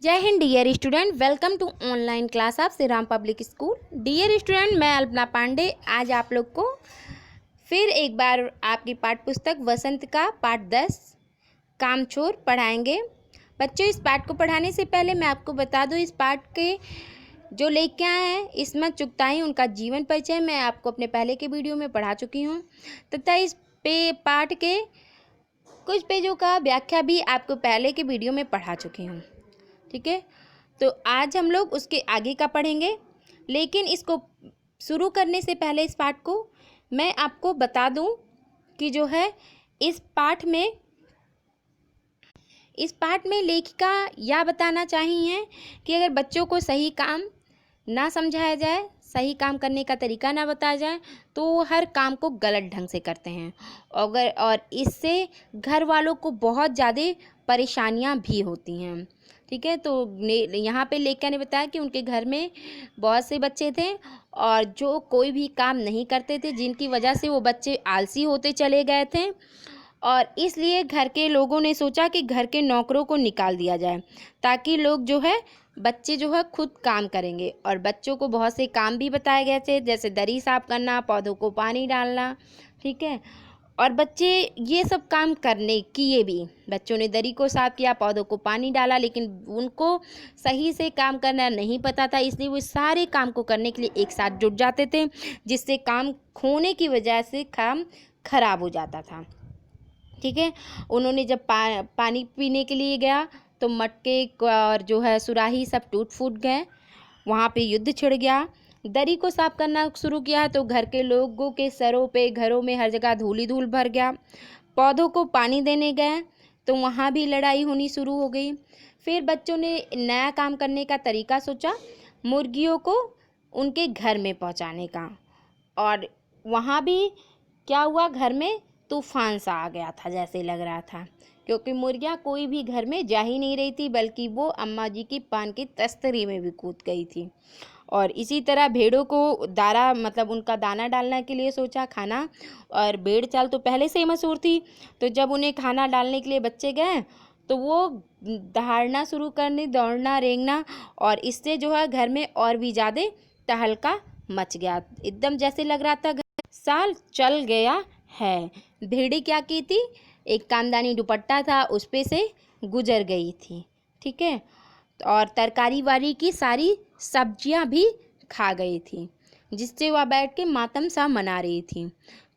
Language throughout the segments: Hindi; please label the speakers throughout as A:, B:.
A: जय हिंद dear student, welcome to online class of Shri Ram public school. Dear student, मैं अल्पना पांडे आज आप लोग को फिर एक बार आपकी पाठ्य पुस्तक वसंत का पाठ 10 कामचोर पढ़ाएंगे। बच्चों, इस पाठ को पढ़ाने से पहले मैं आपको बता दूं, इस पाठ के जो लेख क्या हैं, इसमें चुगताई उनका जीवन परिचय मैं आपको अपने पहले के वीडियो में पढ़ा चुकी हूँ तथा इस पाठ के कुछ पेजों का व्याख्या भी आपको पहले के वीडियो में पढ़ा चुकी हूँ। ठीक है, तो आज हम लोग उसके आगे का पढ़ेंगे। लेकिन इसको शुरू करने से पहले इस पाठ को मैं आपको बता दूं कि जो है इस पाठ में लेखिका यह बताना चाहिए कि अगर बच्चों को सही काम ना समझाया जाए, सही काम करने का तरीका ना बताया जाए, तो वो हर काम को गलत ढंग से करते हैं और इससे घर वालों को बहुत ज़्यादा परेशानियां भी होती हैं। ठीक है, तो यहाँ पे लेखिका ने बताया कि उनके घर में बहुत से बच्चे थे और जो कोई भी काम नहीं करते थे, जिनकी वजह से वो बच्चे आलसी होते चले गए थे और इसलिए घर के लोगों ने सोचा कि घर के नौकरों को निकाल दिया जाए ताकि लोग जो है बच्चे जो है खुद काम करेंगे। और बच्चों को बहुत से काम भी बताए गए थे, जैसे दरी साफ करना, पौधों को पानी डालना। ठीक है, और बच्चे ये सब काम करने किए भी। बच्चों ने दरी को साफ किया, पौधों को पानी डाला, लेकिन उनको सही से काम करना नहीं पता था, इसलिए वो सारे काम को करने के लिए एक साथ जुट जाते थे, जिससे काम खोने की वजह से काम खराब हो जाता था। ठीक है, उन्होंने जब पानी पीने के लिए गया तो मटके और जो है सुराही सब टूट फूट गए, वहाँ पे युद्ध छिड़ गया। दरी को साफ करना शुरू किया तो घर के लोगों के सरों पे, घरों में हर जगह धूल धूल भर गया। पौधों को पानी देने गए तो वहाँ भी लड़ाई होनी शुरू हो गई। फिर बच्चों ने नया काम करने का तरीका सोचा, मुर्गियों को उनके घर में पहुँचाने का। और वहाँ भी क्या हुआ, घर में तूफान सा आ गया था जैसे लग रहा था, क्योंकि मुर्गियाँ कोई भी घर में जा ही नहीं रही थी, बल्कि वो अम्मा जी की पान की तस्तरी में भी कूद गई थी। और इसी तरह भेड़ों को दाना, मतलब उनका दाना डालने के लिए सोचा, खाना। और भेड़ चाल तो पहले से ही मशहूर थी, तो जब उन्हें खाना डालने के लिए बच्चे गए तो वो दहाड़ना शुरू करने, दौड़ना, रेंगना, और इससे जो है घर में और भी ज़्यादा तहलका मच गया। एकदम जैसे लग रहा था साल चल गया है। भेड़े क्या की थी, एक कामदानी दुपट्टा था उस पे से गुजर गई थी। ठीक है, और तरकारी वाली की सारी सब्जियां भी खा गई थी, जिससे वह बैठ के मातम सा मना रही थी।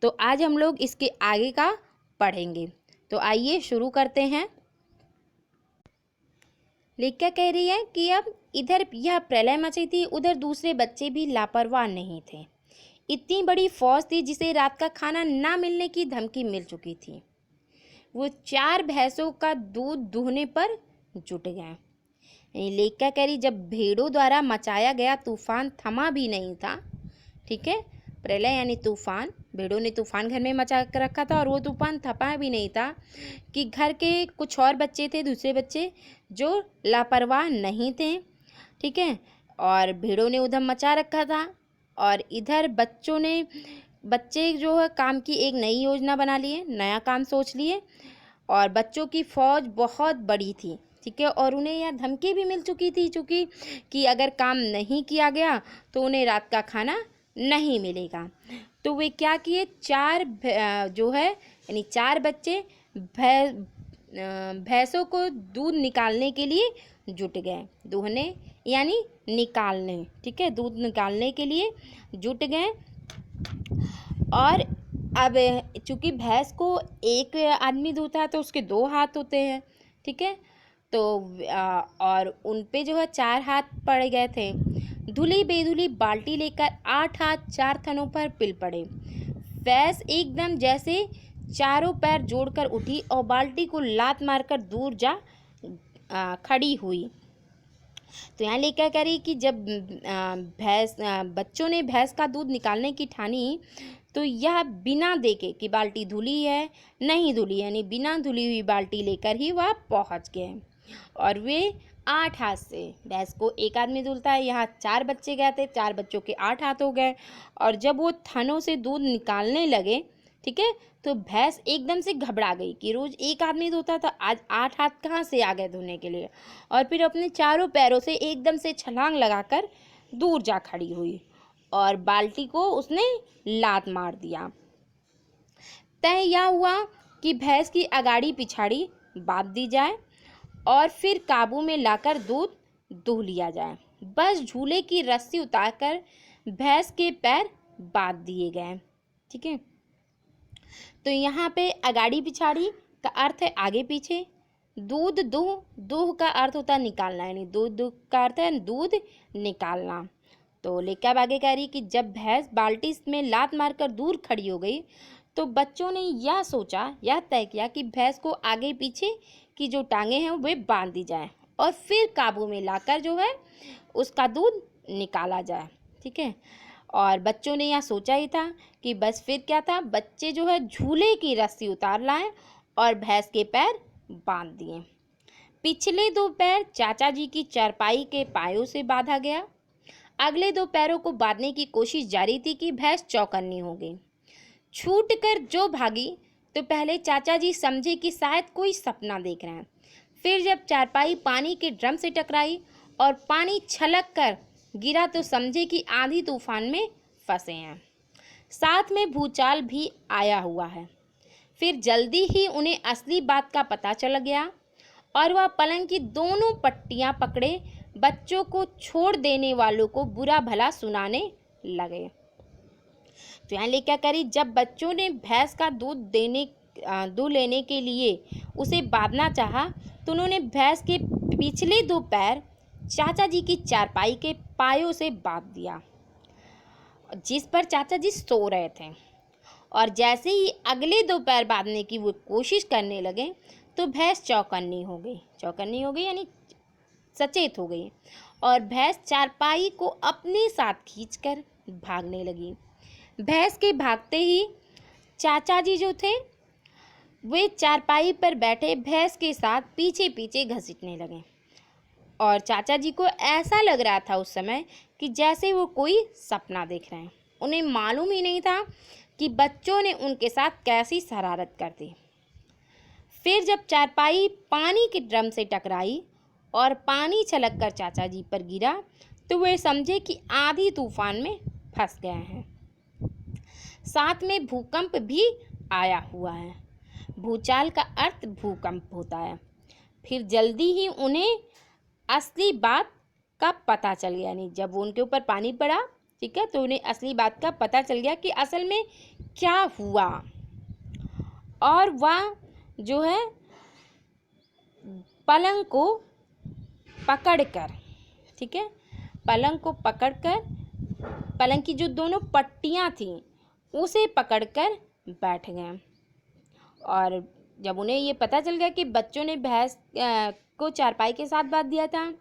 A: तो आज हम लोग इसके आगे का पढ़ेंगे, तो आइए शुरू करते हैं। लेखिका कह रही है कि अब इधर यह प्रलय मची थी, उधर दूसरे बच्चे भी लापरवाह नहीं थे। इतनी बड़ी फौज थी जिसे रात का खाना ना मिलने की धमकी मिल चुकी थी। वो 4 भैंसों का दूध दूहने पर जुट गए। लेखिका कह रही, जब भेड़ों द्वारा मचाया गया तूफान थमा भी नहीं था। ठीक है, प्रलय यानी तूफान, भेड़ों ने तूफान घर में मचा कर रखा था और वो तूफान थमा भी नहीं था कि घर के कुछ और बच्चे थे, दूसरे बच्चे जो लापरवाह नहीं थे। ठीक है, और भेड़ों ने उधर मचा रखा था और इधर बच्चे जो है काम की एक नई योजना बना लिए, नया काम सोच लिए। और बच्चों की फौज बहुत बड़ी थी। ठीक है, और उन्हें यह धमकी भी मिल चुकी थी चूँकि कि अगर काम नहीं किया गया तो उन्हें रात का खाना नहीं मिलेगा। तो वे क्या किए, 4 जो है यानी 4 बच्चे भैंसों को दूध निकालने के लिए जुट गए। दूहने यानी निकालने। ठीक है, दूध निकालने के लिए जुट गए। और अब चूँकि भैंस को एक आदमी दूहता है तो उसके 2 हाथ होते हैं। ठीक है, तो और उन पे जो है 4 हाथ पड़ गए थे। धुली बेधुली बाल्टी लेकर 8 हाथ 4 थनों पर पिल पड़े। भैंस एकदम जैसे चारों पैर जोड़कर उठी और बाल्टी को लात मारकर दूर जा खड़ी हुई। तो यहाँ लेखिका कह रही कि जब बच्चों ने भैंस का दूध निकालने की ठानी तो यह बिना देखे कि बाल्टी धुली है नहीं धुली, यानी बिना धुली हुई बाल्टी लेकर ही वह पहुँच गए। और वे 8 हाथ से, भैंस को एक आदमी धुलता है, यहाँ 4 बच्चे गए थे, 4 बच्चों के 8 हाथ हो गए। और जब वो थनों से दूध निकालने लगे, ठीक है। तो भैंस एकदम से घबरा गई कि रोज एक आदमी धोता था, आज 8 हाथ कहाँ से आ गए धोने के लिए। और फिर अपने चारों पैरों से एकदम से छलांग लगाकर दूर जा खड़ी हुई और बाल्टी को उसने लात मार दिया। तय यह हुआ कि भैंस की अगाड़ी पिछाड़ी बांध दी जाए और फिर काबू में लाकर दूध दूह लिया जाए। बस झूले की रस्सी उतारकर भैंस के पैर बांध दिए गए। ठीक है। तो यहाँ पे अगाड़ी पिछाड़ी का अर्थ है आगे पीछे। दूध दूह, दूह का अर्थ होता है निकालना, यानी दूध दूह का अर्थ है दूध निकालना। तो लेकर आगे कह रही कि जब भैंस बाल्टी में लात मारकर दूर खड़ी हो गई तो बच्चों ने यह सोचा, यह तय किया कि भैंस को आगे पीछे की जो टांगे हैं वे बांध दी जाए और फिर काबू में लाकर जो है उसका दूध निकाला जाए। ठीक है। और बच्चों ने यह सोचा ही था कि बस फिर क्या था, बच्चे जो है झूले की रस्सी उतार लाएं और भैंस के पैर बांध दिए। पिछले 2 पैर चाचा जी की चारपाई के पायों से बांधा गया। अगले 2 पैरों को बांधने की कोशिश जारी थी कि भैंस चौकन्नी हो गई। छूट कर जो भागी तो पहले चाचा जी समझे कि शायद कोई सपना देख रहे हैं। फिर जब चारपाई पानी के ड्रम से टकराई और पानी छलक कर गिरा तो समझे कि आंधी तूफान में फंसे हैं, साथ में भूचाल भी आया हुआ है। फिर जल्दी ही उन्हें असली बात का पता चल गया और वह पलंग की दोनों पट्टियां पकड़े बच्चों को छोड़ देने वालों को बुरा भला सुनाने लगे। तो यहाँ ले क्या करी, जब बच्चों ने भैंस का दूध लेने के लिए उसे बांधना चाहा तो उन्होंने भैंस के पिछले 2 पैर चाचा जी की चारपाई के पायों से बांध दिया जिस पर चाचा जी सो रहे थे। और जैसे ही अगले 2 पैर बांधने की वो कोशिश करने लगे तो भैंस चौकन्नी हो गई यानी सचेत हो गई और भैंस चारपाई को अपने साथ खींचकर भागने लगी। भैंस के भागते ही चाचा जी जो थे वे चारपाई पर बैठे भैंस के साथ पीछे पीछे घसीटने लगे और चाचा जी को ऐसा लग रहा था उस समय कि जैसे वो कोई सपना देख रहे हैं। उन्हें मालूम ही नहीं था कि बच्चों ने उनके साथ कैसी शरारत कर दी। फिर जब चारपाई पानी के ड्रम से टकराई और पानी छलक कर चाचा जी पर गिरा तो वे समझे कि आंधी तूफान में फंस गए हैं। साथ में भूकंप भी आया हुआ है। भूचाल का अर्थ भूकंप होता है। फिर जल्दी ही उन्हें असली बात का पता चल गया, यानी जब उनके ऊपर पानी पड़ा, ठीक है, तो उन्हें असली बात का पता चल गया कि असल में क्या हुआ। और वह जो है पलंग को पकड़कर, ठीक है, पलंग को पकड़कर पलंग की जो दोनों पट्टियां थीं उसे पकड़कर बैठ गए। और जब उन्हें ये पता चल गया कि बच्चों ने भैंस को चारपाई के साथ बांध दिया था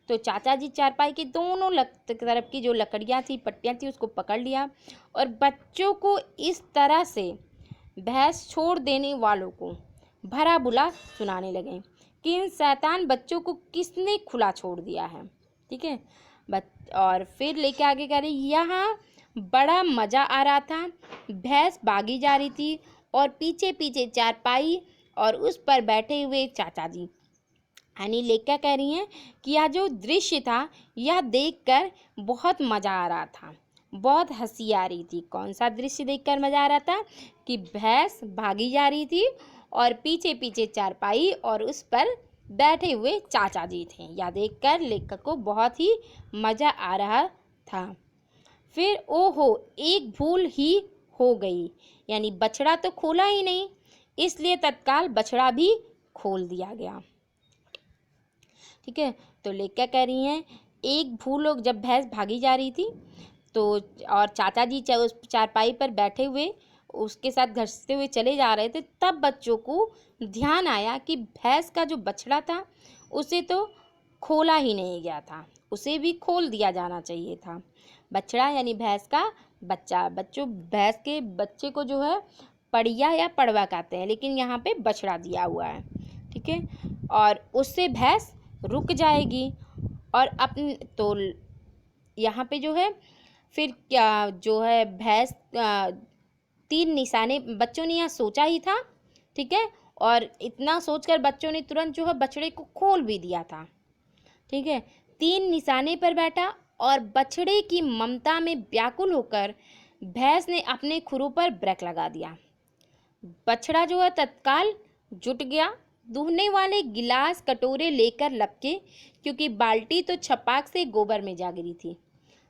A: तो चाचा जी चारपाई की दोनों तरफ की जो लकड़ियाँ थी, पट्टियाँ थी, उसको पकड़ लिया और बच्चों को इस तरह से भैंस छोड़ देने वालों को भला बुरा सुनाने लगे कि इन शैतान बच्चों को किसने खुला छोड़ दिया है। ठीक है। और फिर लेके आगे कह रही, यहाँ बड़ा मज़ा आ रहा था। भैंस भागी जा रही थी और पीछे पीछे चारपाई और उस पर बैठे हुए चाचा जी। यानी लेकर कह रही हैं कि यह जो दृश्य था यह देखकर बहुत मज़ा आ रहा था, बहुत हंसी आ रही थी। कौन सा दृश्य देखकर मज़ा आ रहा था कि भैंस भागी जा रही थी और पीछे पीछे चारपाई और उस पर बैठे हुए चाचा जी थे। यह देखकर लेखक को बहुत ही मज़ा आ रहा था। फिर ओहो, एक भूल ही हो गई, यानी बछड़ा तो खोला ही नहीं, इसलिए तत्काल बछड़ा भी खोल दिया गया। ठीक है। तो लेखक कह रही हैं एक भूल हो, जब भैंस भागी जा रही थी तो और चाचा जी उस चारपाई पर बैठे हुए उसके साथ घसते हुए चले जा रहे थे, तब बच्चों को ध्यान आया कि भैंस का जो बछड़ा था उसे तो खोला ही नहीं गया था, उसे भी खोल दिया जाना चाहिए था। बछड़ा यानी भैंस का बच्चा। बच्चों, भैंस के बच्चे को जो है पड़िया या पड़वा कहते हैं, लेकिन यहाँ पे बछड़ा दिया हुआ है। ठीक है। और उससे भैंस रुक जाएगी और अपने तो यहाँ पे जो है फिर क्या जो है भैंस 3 निशाने बच्चों ने यहाँ सोचा ही था, ठीक है। और इतना सोचकर बच्चों ने तुरंत जो है बछड़े को खोल भी दिया था, ठीक है। 3 निशाने पर बैठा और बछड़े की ममता में व्याकुल होकर भैंस ने अपने खुरों पर ब्रेक लगा दिया। बछड़ा जो है तत्काल जुट गया, दूहने वाले गिलास कटोरे लेकर लपके, क्योंकि बाल्टी तो छपाक से गोबर में जा गिरी थी।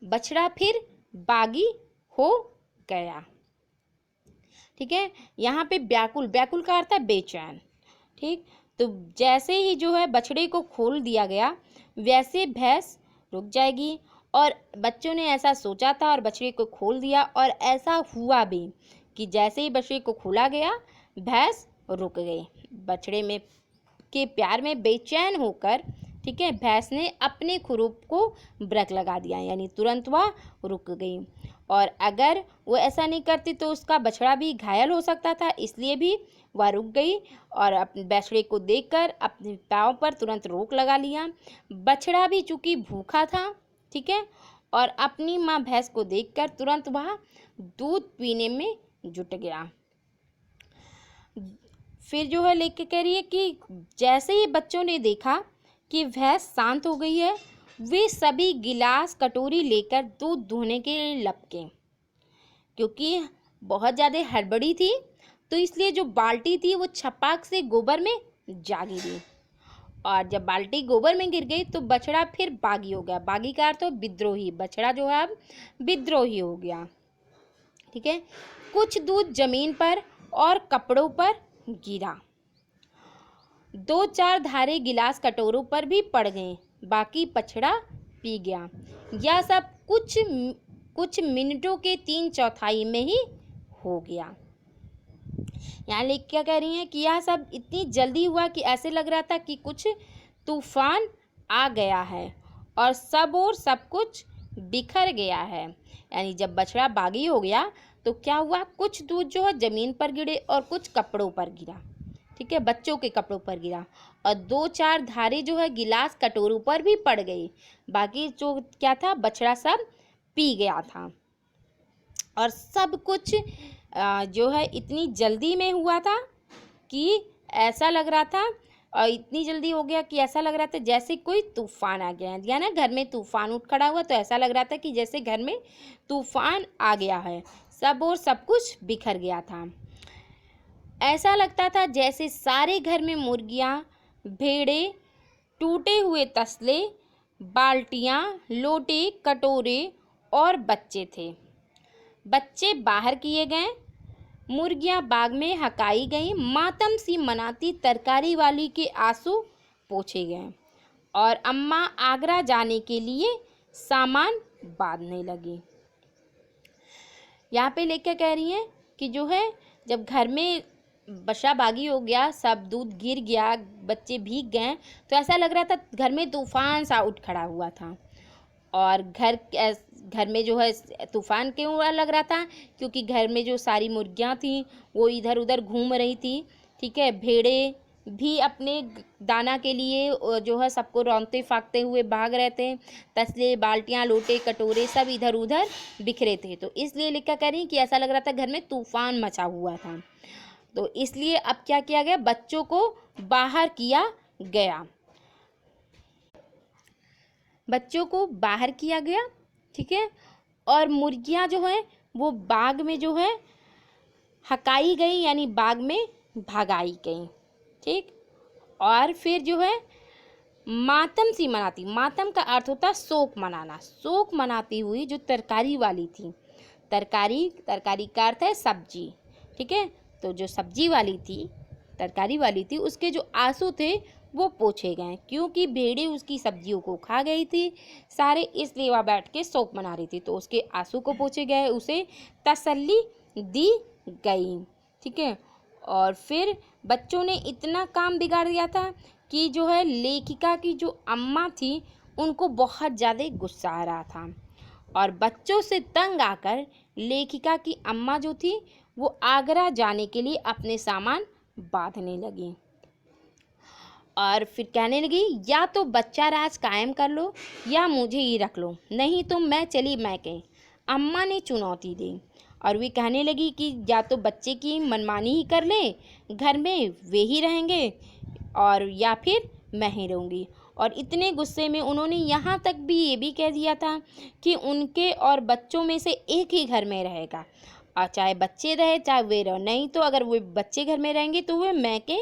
A: बछड़ा फिर बागी हो गया, ठीक है। यहाँ पे व्याकुल, व्याकुल का अर्थ है बेचैन, ठीक। तो जैसे ही जो है बछड़े को खोल दिया गया, वैसे भैंस रुक जाएगी। और बच्चों ने ऐसा सोचा था और बछड़े को खोल दिया, और ऐसा हुआ भी कि जैसे ही बछड़े को खोला गया, भैंस रुक गई। बछड़े में के प्यार में बेचैन होकर, ठीक है, भैंस ने अपने खुरों को ब्रेक लगा दिया, यानी तुरंत वह रुक गई। और अगर वो ऐसा नहीं करती तो उसका बछड़ा भी घायल हो सकता था, इसलिए भी वह रुक गई और अपने बछड़े को देखकर अपने पाँव पर तुरंत रोक लगा लिया। बछड़ा भी चूंकि भूखा था, ठीक है, और अपनी माँ भैंस को देखकर तुरंत वह दूध पीने में जुट गया। फिर जो है लेके कह रही है कि जैसे ही बच्चों ने देखा कि भैंस शांत हो गई है, वे सभी गिलास कटोरी लेकर दूध दूहने के लिए लपके। क्योंकि बहुत ज़्यादा हड़बड़ी थी, तो इसलिए जो बाल्टी थी वो छपाक से गोबर में जा गिरी। और जब बाल्टी गोबर में गिर गई तो बछड़ा फिर बागी हो गया। बागी का अर्थ हो विद्रोही। बछड़ा जो है अब विद्रोही हो गया, ठीक है। कुछ दूध जमीन पर और कपड़ों पर गिरा। 2-4 धारे गिलास कटोरों पर भी पड़ गए। बाकी बछड़ा पी गया। यह सब कुछ मिनटों के 3/4 में ही हो गया। यहाँ लेख क्या कह रही हैं कि यह सब इतनी जल्दी हुआ कि ऐसे लग रहा था कि कुछ तूफान आ गया है और सब कुछ बिखर गया है। यानी जब बछड़ा बागी हो गया तो क्या हुआ, कुछ दूध जो है जमीन पर गिरे और कुछ कपड़ों पर गिरा, ठीक है, बच्चों के कपड़ों पर गिरा। और 2-4 धारे जो है गिलास कटोरों पर भी पड़ गई। बाकी जो क्या था, बछड़ा सब पी गया था। और सब कुछ जो है इतनी जल्दी में हुआ था कि ऐसा लग रहा था, और इतनी जल्दी हो गया कि ऐसा लग रहा था जैसे कोई तूफान आ गया है। या ना घर में तूफान उठ खड़ा हुआ, तो ऐसा लग रहा था कि जैसे घर में तूफान आ गया है, सब कुछ बिखर गया था। ऐसा लगता था जैसे सारे घर में मुर्गियाँ, भेड़े, टूटे हुए तसले, बाल्टियाँ, लोटे, कटोरे और बच्चे थे। बच्चे बाहर किए गए, मुर्गियाँ बाग में हकाई गईं, मातम सी मनाती तरकारी वाली के आंसू पोंछे गए, और अम्मा आगरा जाने के लिए सामान बांधने लगी। यहाँ पे लेकर कह रही हैं कि जो है जब घर में बछड़ा बागी हो गया, सब दूध गिर गया, बच्चे भीग गए, तो ऐसा लग रहा था घर में तूफान सा उठ खड़ा हुआ था। और घर में जो है तूफान क्यों लग रहा था, क्योंकि घर में जो सारी मुर्गियाँ थीं वो इधर उधर घूम रही थी, ठीक है। भेड़े भी अपने दाना के लिए जो है सबको रौंदते फाकते हुए भाग रहे थे। तसले, बाल्टियाँ, लोटे, कटोरे सब इधर उधर बिखरे थे। तो इसलिए लिखा कह रही हैं कि ऐसा लग रहा था घर में तूफान मचा हुआ था। तो इसलिए अब क्या किया गया, बच्चों को बाहर किया गया, बच्चों को बाहर किया गया, ठीक है। और मुर्गियाँ जो हैं वो बाग में जो है हकाई गई, यानी बाग में भगाई गई, ठीक। और फिर जो है मातम सी मनाती, मातम का अर्थ होता है शोक मनाना, शोक मनाती हुई जो तरकारी वाली थी, तरकारी का अर्थ है सब्जी, ठीक है। तो जो सब्जी वाली थी, तरकारी वाली थी, उसके जो आंसू थे वो पोंछे गए, क्योंकि भेड़े उसकी सब्जियों को खा गई थी सारे, इसलिए वह बैठ के शोक मना रही थी। तो उसके आंसू को पोंछे गए, उसे तसल्ली दी गई, ठीक है। और फिर बच्चों ने इतना काम बिगाड़ दिया था कि जो है लेखिका की जो अम्मा थी उनको बहुत ज़्यादा गुस्सा आ रहा था, और बच्चों से तंग आकर लेखिका की अम्मा जो थी वो आगरा जाने के लिए अपने सामान बांधने लगी। और फिर कहने लगी, या तो बच्चा राज कायम कर लो या मुझे ही रख लो, नहीं तो मैं चली मैके। अम्मा ने चुनौती दी। और वे कहने लगी कि या तो बच्चे की मनमानी ही कर ले, घर में वे ही रहेंगे, और या फिर मैं ही रहूँगी। और इतने गुस्से में उन्होंने यहाँ तक भी ये भी कह दिया था कि उनके और बच्चों में से एक ही घर में रहेगा, और चाहे बच्चे रहे चाहे वे रहो, नहीं तो अगर वो बच्चे घर में रहेंगे तो वे मैके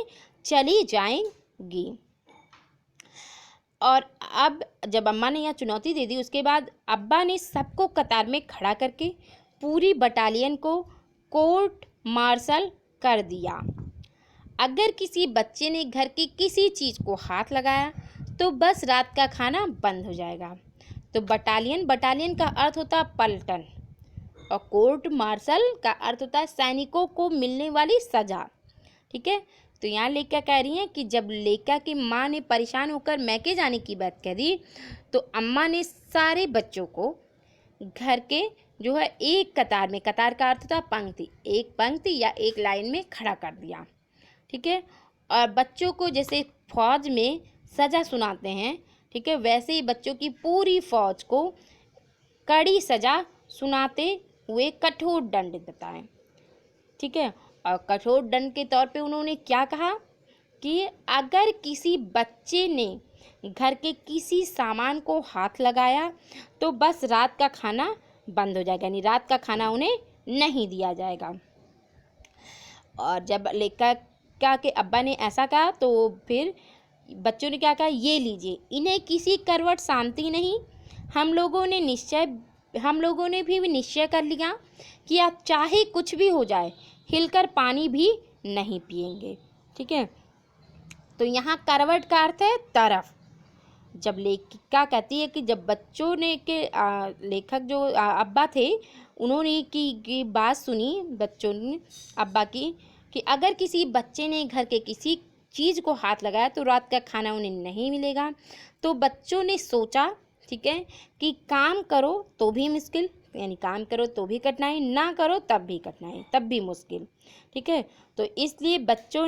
A: चली जाएंगी। और अब जब अम्मा ने यह चुनौती दे दी, उसके बाद अब्बा ने सबको कतार में खड़ा करके पूरी बटालियन को कोर्ट मार्शल कर दिया। अगर किसी बच्चे ने घर की किसी चीज़ को हाथ लगाया तो बस रात का खाना बंद हो जाएगा। तो बटालियन का अर्थ होता है पलटन, और कोर्ट मार्शल का अर्थ होता है सैनिकों को मिलने वाली सजा। ठीक है, तो यहाँ लेखिका कह रही हैं कि जब लेखिका की माँ ने परेशान होकर मैके जाने की बात करी तो अम्मा ने सारे बच्चों को घर के जो है एक कतार में, कतार का अर्थ था पंक्ति, एक पंक्ति या एक लाइन में खड़ा कर दिया। ठीक है, और बच्चों को जैसे फौज में सज़ा सुनाते हैं, ठीक है, वैसे ही बच्चों की पूरी फौज को कड़ी सज़ा सुनाते हुए कठोर दंड बताएं। ठीक है, और कठोर दंड के तौर पे उन्होंने क्या कहा कि अगर किसी बच्चे ने घर के किसी सामान को हाथ लगाया तो बस रात का खाना बंद हो जाएगा, यानी रात का खाना उन्हें नहीं दिया जाएगा। और जब लेखिका के अब्बा ने ऐसा कहा तो फिर बच्चों ने क्या कहा, ये लीजिए, इन्हें किसी करवट शांति नहीं। हम लोगों ने भी निश्चय कर लिया कि आप चाहे कुछ भी हो जाए हिलकर पानी भी नहीं पिएंगे। ठीक है, तो यहाँ करवट का अर्थ है तरफ। जब लेखिका कहती है कि जब बच्चों ने के लेखक जो अब्बा थे उन्होंने की बात सुनी बच्चों ने अब्बा की कि अगर किसी बच्चे ने घर के किसी चीज़ को हाथ लगाया तो रात का खाना उन्हें नहीं मिलेगा, तो बच्चों ने सोचा, ठीक है, कि काम करो तो भी मुश्किल, यानी काम करो तो भी कठिनाई, ना करो तब भी कठिनाई, तब भी मुश्किल। ठीक है, तो इसलिए बच्चों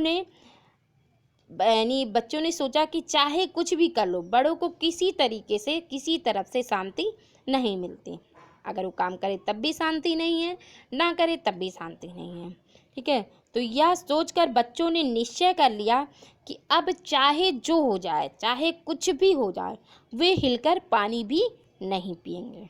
A: ने सोचा कि चाहे कुछ भी कर लो, बड़ों को किसी तरीके से किसी तरफ से शांति नहीं मिलती। अगर वो काम करे तब भी शांति नहीं है, ना करे तब भी शांति नहीं है। ठीक है, तो यह सोचकर बच्चों ने निश्चय कर लिया कि अब चाहे जो हो जाए, चाहे कुछ भी हो जाए, वे हिलकर पानी भी नहीं पिएंगे।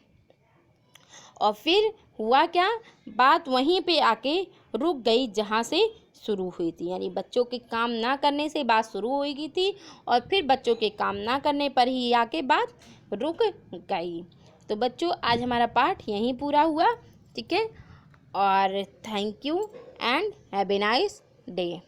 A: और फिर हुआ क्या, बात वहीं पे आके रुक गई जहाँ से शुरू हुई थी, यानी बच्चों के काम ना करने से बात शुरू हो गई थी और फिर बच्चों के काम ना करने पर ही आके बात रुक गई। तो बच्चों आज हमारा पाठ यहीं पूरा हुआ। ठीक है, और thank you and have a nice day.